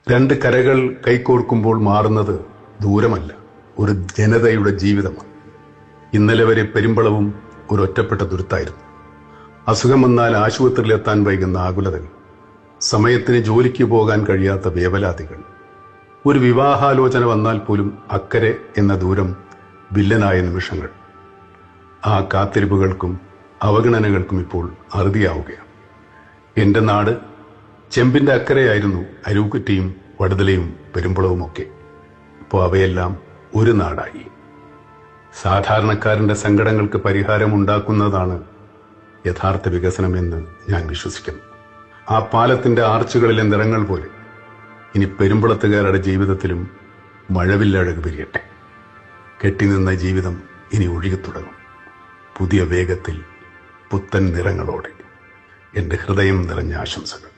രണ്ട് കരകൾ കൈകോർക്കുമ്പോൾ മാറുന്നത് ദൂരമല്ല, ഒരു ജനതയുടെ ജീവിതമാണ്. ഇന്നലെ വരെ പെരുമ്പളവും ഒരു ഒറ്റപ്പെട്ട ദുരത്തായിരുന്നു. അസുഖം വന്നാൽ ആശുപത്രിയിലെത്താൻ വൈകുന്ന ആകുലതകൾ, സമയത്തിന് ജോലിക്ക് പോകാൻ കഴിയാത്ത വേവലാതികൾ, ഒരു വിവാഹാലോചന വന്നാൽ പോലും അക്കരെ എന്ന ദൂരം വില്ലനായ നിമിഷങ്ങൾ. ആ കാത്തിരിപ്പുകൾക്കും അവഗണനകൾക്കും ഇപ്പോൾ അറുതിയാവുകയാണ്. എന്റെ നാട് ചെമ്പിന്റെ അക്കരെയായിരുന്നു അരൂക്കുറ്റിയും വടുതലയും പെരുമ്പളവുമൊക്കെ. ഇപ്പോൾ അവയെല്ലാം ഒരു നാടായി. സാധാരണക്കാരന്റെ സങ്കടങ്ങൾക്ക് പരിഹാരമുണ്ടാക്കുന്നതാണ് യഥാർത്ഥ വികസനമെന്ന് ഞാൻ വിശ്വസിക്കുന്നു. ആ പാലത്തിന്റെ ആർച്ചുകളിലെ നിറങ്ങൾ പോലെ ഇനി പെരുമ്പളത്തുകാരുടെ ജീവിതത്തിലും മഴവില്ലഴക് വിരിയട്ടെ. കെട്ടിനിന്ന ജീവിതം ഇനി ഒഴുകിത്തുടങ്ങും, പുതിയ വേഗത്തിൽ, പുത്തൻ നിറങ്ങളോടെ. എന്റെ ഹൃദയം നിറഞ്ഞ ആശംസകൾ.